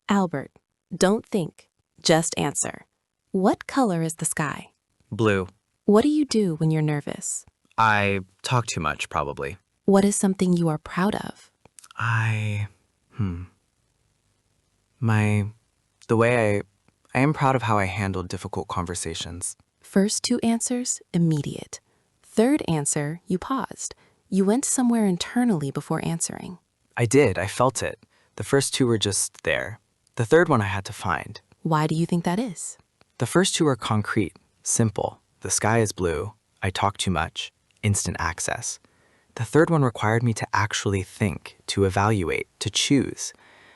Albert, don't think, just answer. What color is the sky? Blue. What do you do when you're nervous? I talk too much, probably. What is something you are proud of? I am proud of how I handled difficult conversations. First two answers, immediate. Third answer, you paused. You went somewhere internally before answering. I did, I felt it. The first two were just there. The third one I had to find. Why do you think that is? The first two are concrete, simple. The sky is blue. I talk too much. Instant access. The third one required me to actually think, to evaluate, to choose.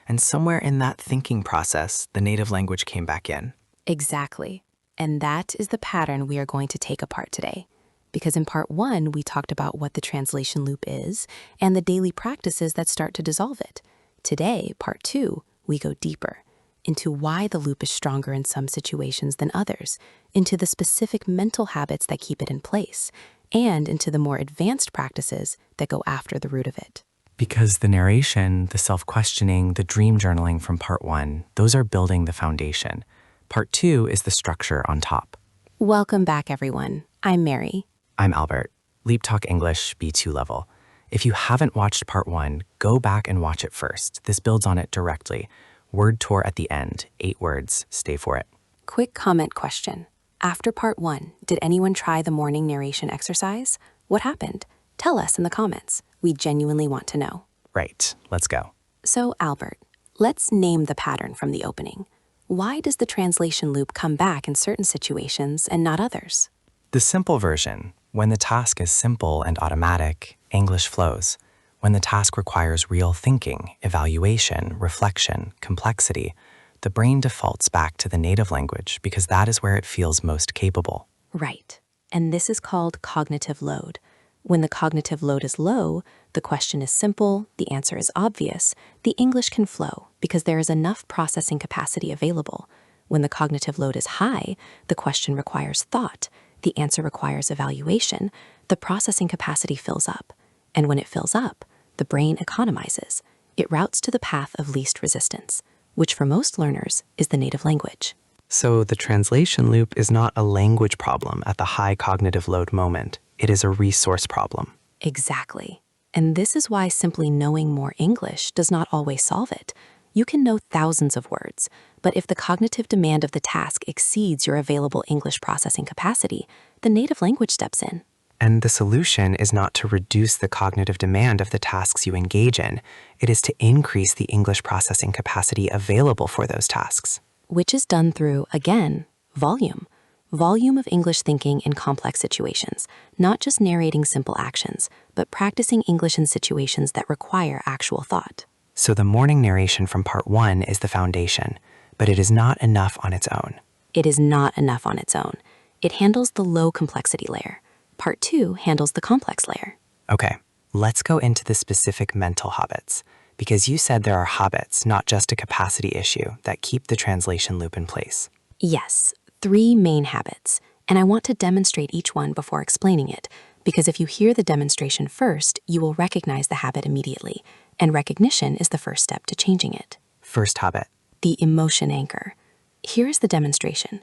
And somewhere in that thinking process, the native language came back in. Exactly. And that is the pattern we are going to take apart today. Because in part 1, we talked about what the translation loop is and the daily practices that start to dissolve it. Today, part 2, we go deeper into why the loop is stronger in some situations than others, into the specific mental habits that keep it in place, and into the more advanced practices that go after the root of it. Because the narration, the self-questioning, the dream journaling from part 1, those are building the foundation. Part 2 is the structure on top. Welcome back, everyone. I'm Mary. I'm Albert. LeapTalk English B2 level. If you haven't watched part 1, go back and watch it first. This builds on it directly. Word tour at the end, 8 words, stay for it. Quick comment question. After part 1, did anyone try the morning narration exercise? What happened? Tell us in the comments. We genuinely want to know. Right, let's go. So, Albert, let's name the pattern from the opening. Why does the translation loop come back in certain situations and not others? The simple version, when the task is simple and automatic, English flows. When the task requires real thinking, evaluation, reflection, complexity, the brain defaults back to the native language because that is where it feels most capable. Right. And this is called cognitive load. When the cognitive load is low, the question is simple, the answer is obvious, the English can flow because there is enough processing capacity available. When the cognitive load is high, the question requires thought, the answer requires evaluation, the processing capacity fills up. And when it fills up, the brain economizes. It routes to the path of least resistance, which for most learners is the native language. So the translation loop is not a language problem at the high cognitive load moment. It is a resource problem. Exactly. And this is why simply knowing more English does not always solve it. You can know thousands of words, but if the cognitive demand of the task exceeds your available English processing capacity, the native language steps in. And the solution is not to reduce the cognitive demand of the tasks you engage in. It is to increase the English processing capacity available for those tasks. Which is done through, again, volume. Volume of English thinking in complex situations, not just narrating simple actions, but practicing English in situations that require actual thought. So the morning narration from part 1 is the foundation, but it is not enough on its own. It is not enough on its own. It handles the low complexity layer. Part 2 handles the complex layer. Okay, let's go into the specific mental habits, because you said there are habits, not just a capacity issue, that keep the translation loop in place. Yes, 3 main habits, and I want to demonstrate each one before explaining it, because if you hear the demonstration first, you will recognize the habit immediately, and recognition is the first step to changing it. First habit. The emotion anchor. Here is the demonstration.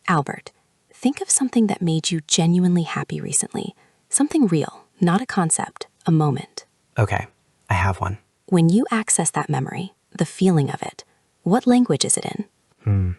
Albert, think of something that made you genuinely happy recently. Something real, not a concept, a moment. Okay, I have one. When you access that memory, the feeling of it, what language is it in?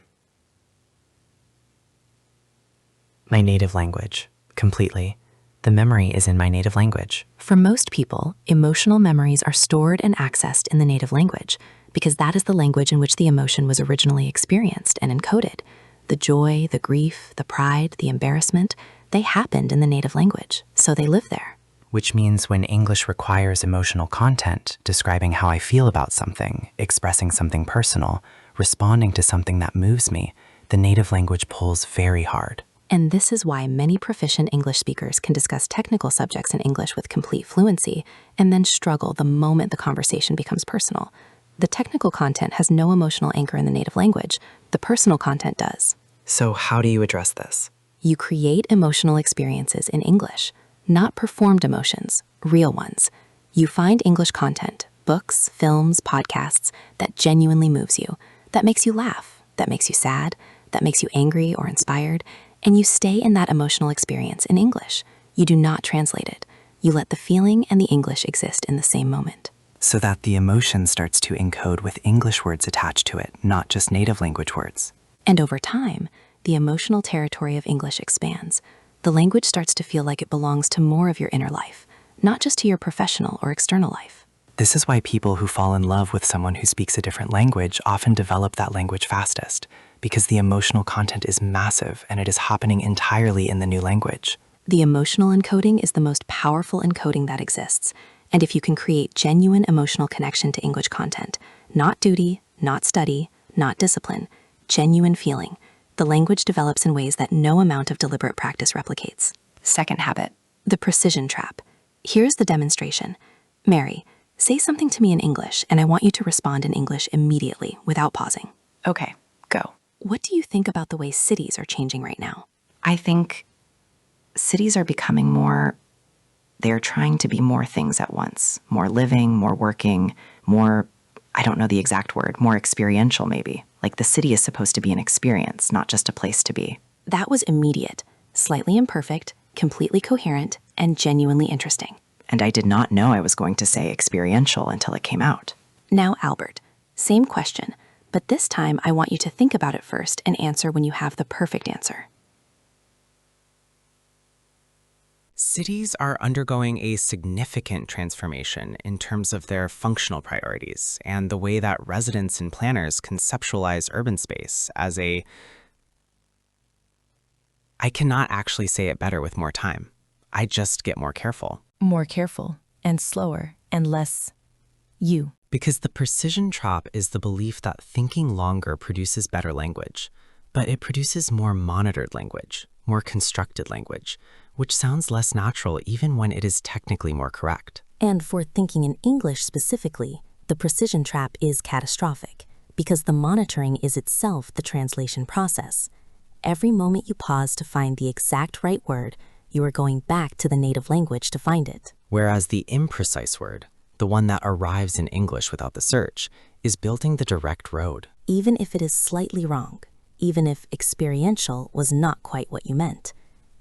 My native language, completely. The memory is in my native language. For most people, emotional memories are stored and accessed in the native language because that is the language in which the emotion was originally experienced and encoded. The joy, the grief, the pride, the embarrassment, they happened in the native language, so they live there. Which means when English requires emotional content, describing how I feel about something, expressing something personal, responding to something that moves me, the native language pulls very hard. And this is why many proficient English speakers can discuss technical subjects in English with complete fluency and then struggle the moment the conversation becomes personal. The technical content has no emotional anchor in the native language. The personal content does. So how do you address this? You create emotional experiences in English, not performed emotions, real ones. You find English content, books, films, podcasts, that genuinely moves you. that makes you laugh, that makes you sad, that makes you angry or inspired, and you stay in that emotional experience in English. You do not translate it. You let the feeling and the English exist in the same moment. So that the emotion starts to encode with English words attached to it, not just native language words. And over time, the emotional territory of English expands. The language starts to feel like it belongs to more of your inner life, not just to your professional or external life. This is why people who fall in love with someone who speaks a different language often develop that language fastest, because the emotional content is massive and it is happening entirely in the new language. The emotional encoding is the most powerful encoding that exists. And if you can create genuine emotional connection to English content, not duty, not study, not discipline, genuine feeling, the language develops in ways that no amount of deliberate practice replicates. Second habit, the precision trap. Here's the demonstration. Mary, say something to me in English, and I want you to respond in English immediately without pausing. Okay, go. What do you think about the way cities are changing right now? I think cities are becoming they're trying to be more things at once. More living, more working, more, I don't know the exact word, more experiential maybe. Like the city is supposed to be an experience, not just a place to be. That was immediate, slightly imperfect, completely coherent, and genuinely interesting. And I did not know I was going to say experiential until it came out. Now, Albert, same question, but this time I want you to think about it first and answer when you have the perfect answer. Cities are undergoing a significant transformation in terms of their functional priorities and the way that residents and planners conceptualize urban space as a... I cannot actually say it better with more time. I just get more careful. More careful and slower and less you. Because the precision trap is the belief that thinking longer produces better language, but it produces more monitored language, more constructed language, which sounds less natural even when it is technically more correct. And for thinking in English specifically, the precision trap is catastrophic because the monitoring is itself the translation process. Every moment you pause to find the exact right word, you are going back to the native language to find it. Whereas the imprecise word, the one that arrives in English without the search, is building the direct road. Even if it is slightly wrong, even if experiential was not quite what you meant,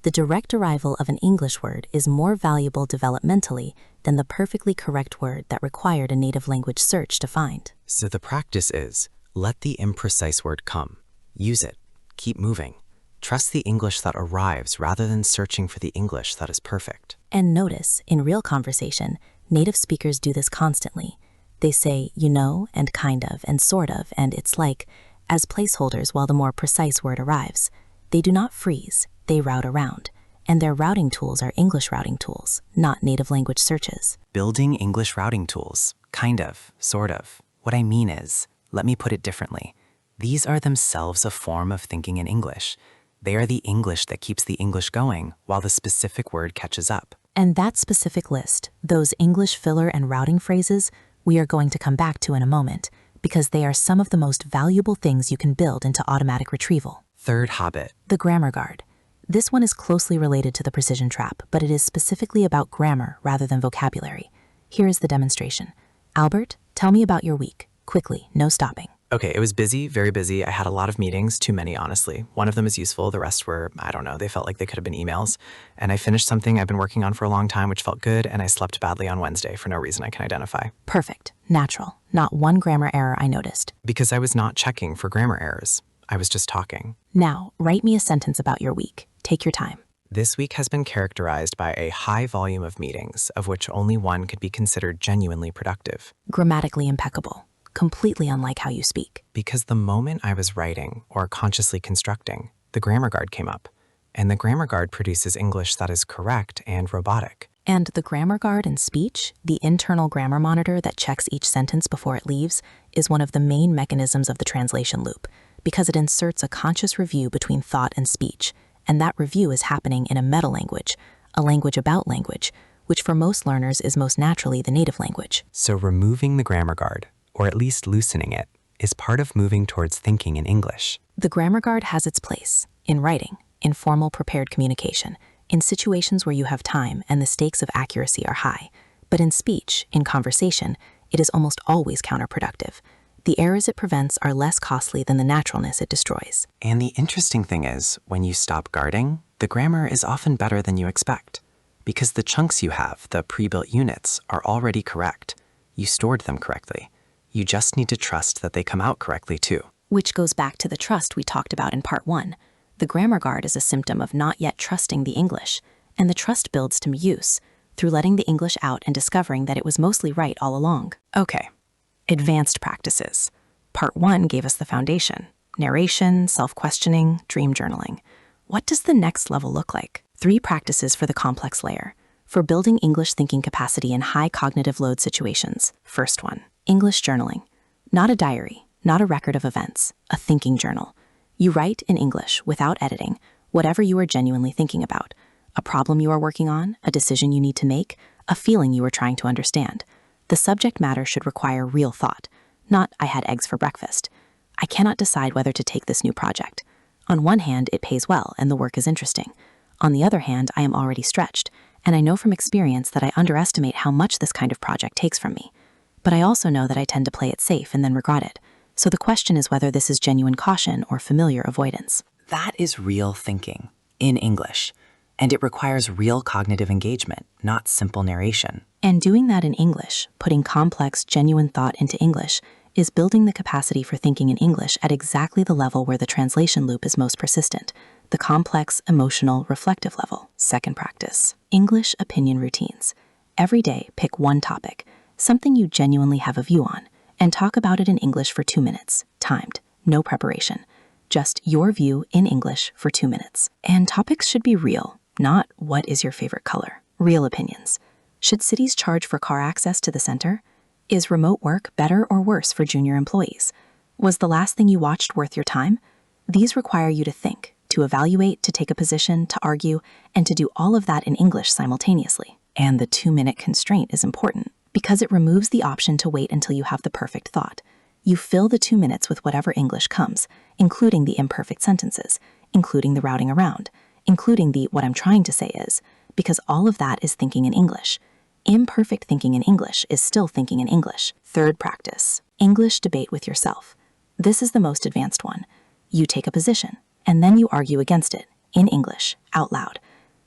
the direct arrival of an English word is more valuable developmentally than the perfectly correct word that required a native language search to find. So the practice is, let the imprecise word come. Use it. Keep moving. Trust the English that arrives rather than searching for the English that is perfect. And notice, in real conversation, native speakers do this constantly. They say, you know, and kind of, and sort of, and it's like, as placeholders while the more precise word arrives. They do not freeze, they route around. And their routing tools are English routing tools, not native language searches. Building English routing tools, kind of, sort of. What I mean is, let me put it differently. These are themselves a form of thinking in English. They are the English that keeps the English going while the specific word catches up. And that specific list, those English filler and routing phrases, we are going to come back to in a moment, because they are some of the most valuable things you can build into automatic retrieval. Third habit. The grammar guard. This one is closely related to the precision trap, but it is specifically about grammar rather than vocabulary. Here is the demonstration. Albert, tell me about your week. Quickly, no stopping. Okay, it was busy, very busy. I had a lot of meetings, too many, honestly. One of them is useful, the rest were, I don't know, they felt like they could have been emails. And I finished something I've been working on for a long time, which felt good, and I slept badly on Wednesday for no reason I can identify. Perfect. Natural. Not one grammar error I noticed. Because I was not checking for grammar errors. I was just talking. Now, write me a sentence about your week. Take your time. This week has been characterized by a high volume of meetings, of which only one could be considered genuinely productive. Grammatically impeccable. Completely unlike how you speak. Because the moment I was writing, or consciously constructing, the grammar guard came up. And the grammar guard produces English that is correct and robotic. And the grammar guard in speech, the internal grammar monitor that checks each sentence before it leaves, is one of the main mechanisms of the translation loop, because it inserts a conscious review between thought and speech, and that review is happening in a meta-language, a language about language, which for most learners is most naturally the native language. So removing the grammar guard, or at least loosening it, is part of moving towards thinking in English. The grammar guard has its place in writing, in formal prepared communication, in situations where you have time and the stakes of accuracy are high. But in speech, in conversation, it is almost always counterproductive, The errors it prevents are less costly than the naturalness it destroys. And the interesting thing is, when you stop guarding, the grammar is often better than you expect. Because the chunks you have, the pre-built units, are already correct. You stored them correctly. You just need to trust that they come out correctly too. Which goes back to the trust we talked about in part 1. The grammar guard is a symptom of not yet trusting the English, and the trust builds to use, through letting the English out and discovering that it was mostly right all along. Okay, advanced practices. Part 1 gave us the foundation: narration, self-questioning, dream journaling. What does the next level look like? 3 practices for the complex layer. For building English thinking capacity in high cognitive load situations. First one, English journaling. Not a diary, not a record of events, a thinking journal. You write in English, without editing, whatever you are genuinely thinking about. A problem you are working on, a decision you need to make, a feeling you are trying to understand. The subject matter should require real thought, not "I had eggs for breakfast." I cannot decide whether to take this new project. On one hand, it pays well and the work is interesting. On the other hand, I am already stretched, and I know from experience that I underestimate how much this kind of project takes from me. But I also know that I tend to play it safe and then regret it. So the question is whether this is genuine caution or familiar avoidance. That is real thinking, in English. And it requires real cognitive engagement, not simple narration. And doing that in English, putting complex, genuine thought into English, is building the capacity for thinking in English at exactly the level where the translation loop is most persistent, the complex, emotional, reflective level. Second practice, English opinion routines. Every day, pick one topic, something you genuinely have a view on, and talk about it in English for 2 minutes, timed, no preparation. Just your view in English for 2 minutes. And topics should be real, not "what is your favorite color?" Real opinions. Should cities charge for car access to the center? Is remote work better or worse for junior employees? Was the last thing you watched worth your time? These require you to think, to evaluate, to take a position, to argue, and to do all of that in English simultaneously. And the 2-minute constraint is important because it removes the option to wait until you have the perfect thought. You fill the 2 minutes with whatever English comes, including the imperfect sentences, including the routing around, including the "what I'm trying to say is," because all of that is thinking in English. Imperfect thinking in English is still thinking in English. Third practice, English debate with yourself. This is the most advanced one. You take a position, and then you argue against it, in English, out loud.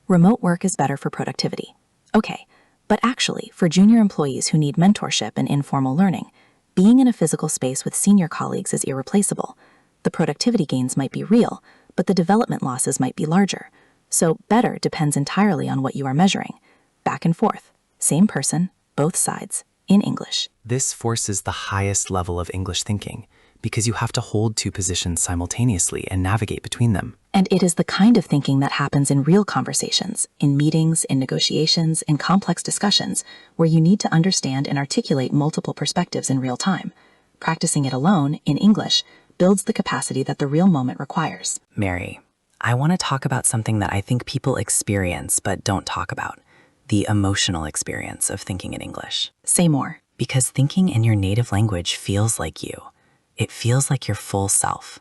Remote work is better for productivity. Okay, but actually, for junior employees who need mentorship and informal learning, being in a physical space with senior colleagues is irreplaceable. The productivity gains might be real, but the development losses might be larger. So better depends entirely on what you are measuring. Back and forth. Same person, both sides, in English. This forces the highest level of English thinking because you have to hold 2 positions simultaneously and navigate between them. And it is the kind of thinking that happens in real conversations, in meetings, in negotiations, in complex discussions, where you need to understand and articulate multiple perspectives in real time. Practicing it alone, in English, builds the capacity that the real moment requires. Mary, I want to talk about something that I think people experience but don't talk about: the emotional experience of thinking in English. Say more. Because thinking in your native language feels like you. It feels like your full self.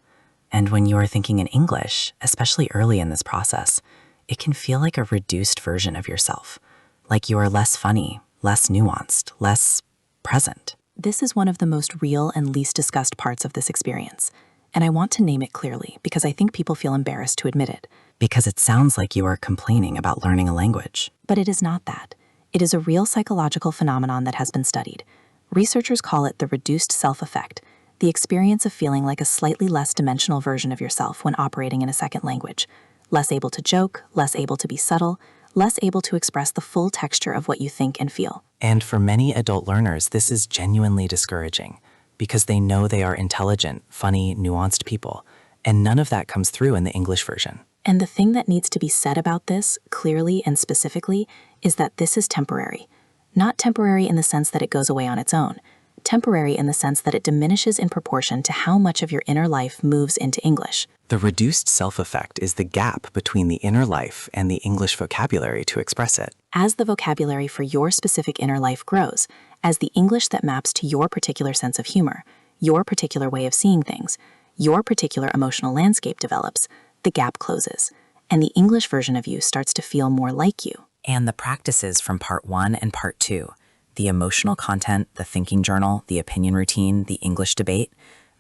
And when you are thinking in English, especially early in this process, it can feel like a reduced version of yourself, like you are less funny, less nuanced, less present. This is one of the most real and least discussed parts of this experience, and I want to name it clearly because I think people feel embarrassed to admit it. Because it sounds like you are complaining about learning a language. But it is not that. It is a real psychological phenomenon that has been studied. Researchers call it the reduced self effect, the experience of feeling like a slightly less dimensional version of yourself when operating in a second language. Less able to joke, less able to be subtle, less able to express the full texture of what you think and feel. And for many adult learners, this is genuinely discouraging because they know they are intelligent, funny, nuanced people, and none of that comes through in the English version. And the thing that needs to be said about this, clearly and specifically, is that this is temporary. Not temporary in the sense that it goes away on its own. Temporary in the sense that it diminishes in proportion to how much of your inner life moves into English. The reduced self-effect is the gap between the inner life and the English vocabulary to express it. As the vocabulary for your specific inner life grows, as the English that maps to your particular sense of humor, your particular way of seeing things, your particular emotional landscape develops, the gap closes, and the English version of you starts to feel more like you. And the practices from part 1 and part 2, the emotional content, the thinking journal, the opinion routine, the English debate,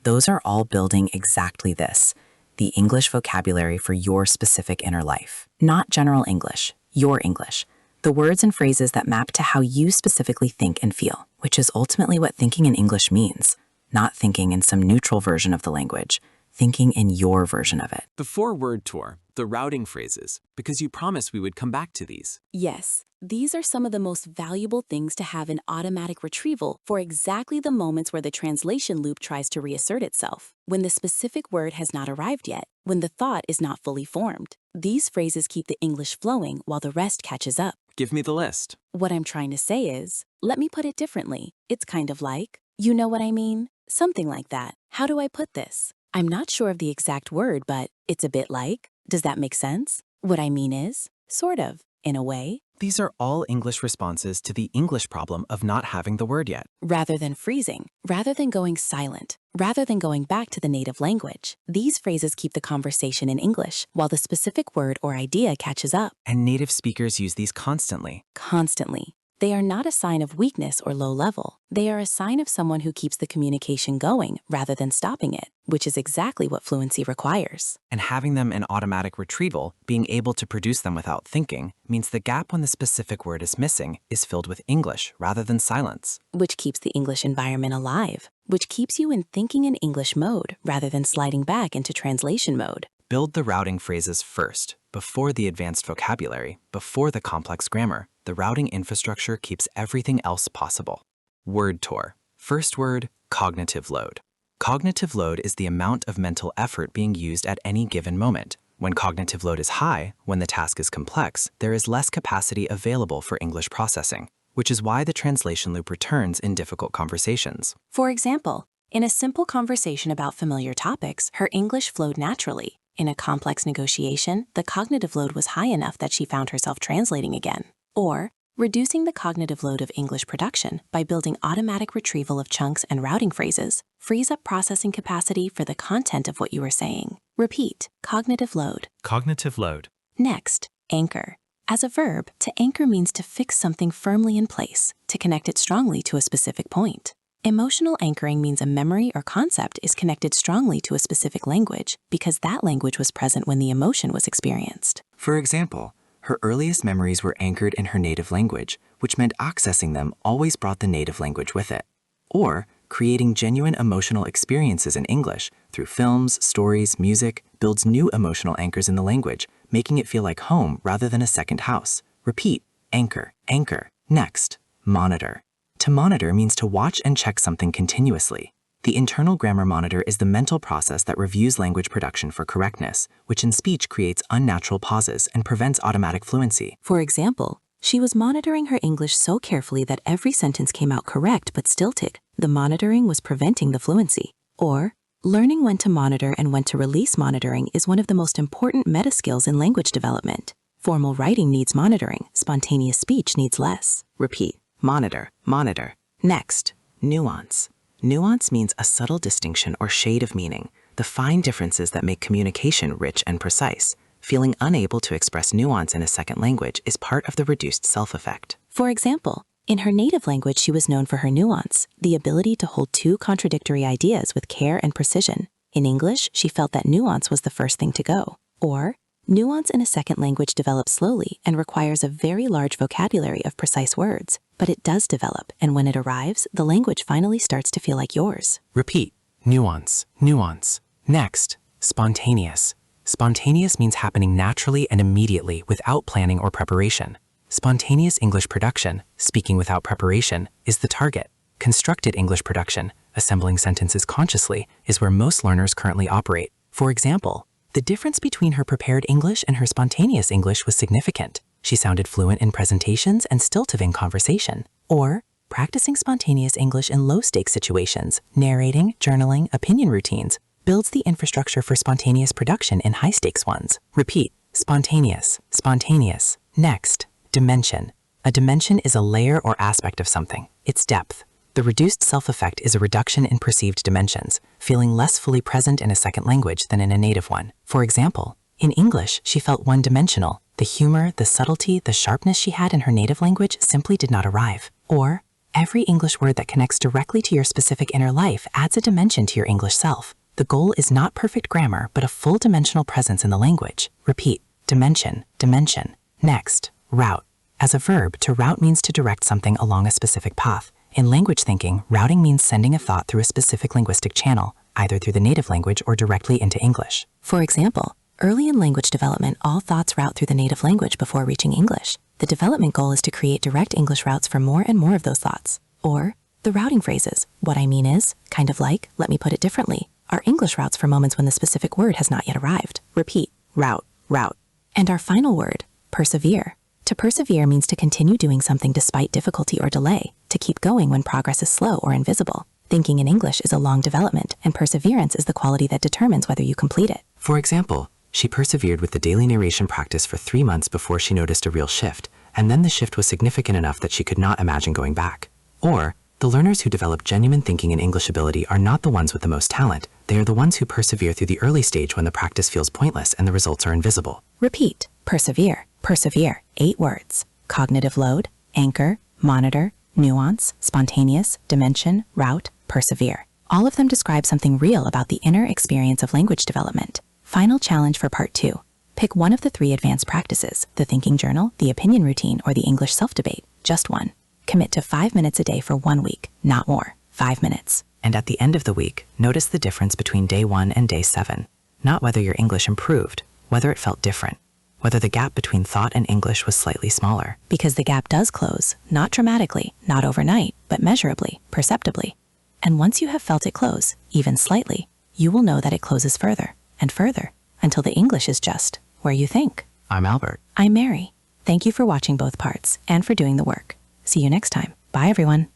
those are all building exactly this, the English vocabulary for your specific inner life. Not general English, your English. The words and phrases that map to how you specifically think and feel, which is ultimately what thinking in English means. Not thinking in some neutral version of the language, thinking in your version of it. The 4-word tour, the routing phrases, because you promised we would come back to these. Yes, these are some of the most valuable things to have in automatic retrieval for exactly the moments where the translation loop tries to reassert itself, when the specific word has not arrived yet, when the thought is not fully formed. These phrases keep the English flowing while the rest catches up. Give me the list. What I'm trying to say is, let me put it differently. It's kind of like, you know what I mean? Something like that. How do I put this? I'm not sure of the exact word, but it's a bit like. Does that make sense? What I mean is, sort of, in a way. These are all English responses to the English problem of not having the word yet. Rather than freezing, rather than going silent, rather than going back to the native language, these phrases keep the conversation in English while the specific word or idea catches up. And native speakers use these constantly. Constantly. They are not a sign of weakness or low level. They are a sign of someone who keeps the communication going rather than stopping it, which is exactly what fluency requires. And having them in automatic retrieval, being able to produce them without thinking, means the gap when the specific word is missing is filled with English rather than silence. Which keeps the English environment alive, which keeps you in thinking in English mode rather than sliding back into translation mode. Build the routing phrases first, before the advanced vocabulary, before the complex grammar. The routing infrastructure keeps everything else possible. Word tour. First word, cognitive load. Cognitive load is the amount of mental effort being used at any given moment. When cognitive load is high, when the task is complex, there is less capacity available for English processing, which is why the translation loop returns in difficult conversations. For example, in a simple conversation about familiar topics, her English flowed naturally. In a complex negotiation, the cognitive load was high enough that she found herself translating again. Or, reducing the cognitive load of English production by building automatic retrieval of chunks and routing phrases frees up processing capacity for the content of what you are saying. Repeat, cognitive load. Cognitive load. Next, anchor. As a verb, to anchor means to fix something firmly in place, to connect it strongly to a specific point. Emotional anchoring means a memory or concept is connected strongly to a specific language because that language was present when the emotion was experienced. For example, her earliest memories were anchored in her native language, which meant accessing them always brought the native language with it. Or, creating genuine emotional experiences in English through films, stories, music builds new emotional anchors in the language, making it feel like home rather than a second house. Repeat, anchor, anchor. Next, monitor. To monitor means to watch and check something continuously. The internal grammar monitor is the mental process that reviews language production for correctness, which in speech creates unnatural pauses and prevents automatic fluency. For example, she was monitoring her English so carefully that every sentence came out correct but stilted. The monitoring was preventing the fluency. Or, learning when to monitor and when to release monitoring is one of the most important meta skills in language development. Formal writing needs monitoring, spontaneous speech needs less. Repeat, monitor, monitor. Next, nuance. Nuance means a subtle distinction or shade of meaning, the fine differences that make communication rich and precise. Feeling unable to express nuance in a second language is part of the reduced self effect. For example, in her native language, she was known for her nuance, the ability to hold two contradictory ideas with care and precision. In English, she felt that nuance was the first thing to go. Or, nuance in a second language develops slowly and requires a very large vocabulary of precise words. But it does develop, and when it arrives, the language finally starts to feel like yours. Repeat, nuance, nuance. Next, spontaneous. Spontaneous means happening naturally and immediately without planning or preparation. Spontaneous English production, speaking without preparation, is the target. Constructed English production, assembling sentences consciously, is where most learners currently operate. For example, the difference between her prepared English and her spontaneous English was significant. She sounded fluent in presentations and stilted in conversation. Or, practicing spontaneous English in low-stakes situations, narrating, journaling, opinion routines, builds the infrastructure for spontaneous production in high-stakes ones. Repeat, spontaneous, spontaneous. Next, dimension. A dimension is a layer or aspect of something, its depth. The reduced self-effect is a reduction in perceived dimensions, feeling less fully present in a second language than in a native one. For example, in English, she felt one-dimensional. The humor, the subtlety, the sharpness she had in her native language simply did not arrive. Or, Every English word that connects directly to your specific inner life adds a dimension to your English self. The goal is not perfect grammar, but a full dimensional presence in the language. Repeat, dimension, dimension. Next, route. As a verb, to route means to direct something along a specific path. In language thinking, routing means sending a thought through a specific linguistic channel, either through the native language or directly into English. For example, early in language development, all thoughts route through the native language before reaching English. The development goal is to create direct English routes for more and more of those thoughts. Or, the routing phrases. What I mean is, kind of like, let me put it differently, are English routes for moments when the specific word has not yet arrived. Repeat, route, route. And our final word, persevere. To persevere means to continue doing something despite difficulty or delay, to keep going when progress is slow or invisible. Thinking in English is a long development, and perseverance is the quality that determines whether you complete it. For example, she persevered with the daily narration practice for 3 months before she noticed a real shift, and then the shift was significant enough that she could not imagine going back. Or, the learners who develop genuine thinking and English ability are not the ones with the most talent. They are the ones who persevere through the early stage when the practice feels pointless and the results are invisible. Repeat, persevere, persevere. 8 words. Cognitive load, anchor, monitor, nuance, spontaneous, dimension, route, persevere. All of them describe something real about the inner experience of language development. Final challenge for part 2. Pick one of the 3 advanced practices, the thinking journal, the opinion routine, or the English self-debate. Just one. Commit to 5 minutes a day for 1 week, not more. 5 minutes. And at the end of the week, notice the difference between day 1 and day 7. Not whether your English improved, whether it felt different, whether the gap between thought and English was slightly smaller. Because the gap does close, not dramatically, not overnight, but measurably, perceptibly. And once you have felt it close, even slightly, you will know that it closes further and further until the English is just where you think. I'm Albert. I'm Mary. Thank you for watching both parts and for doing the work. See you next time. Bye, everyone.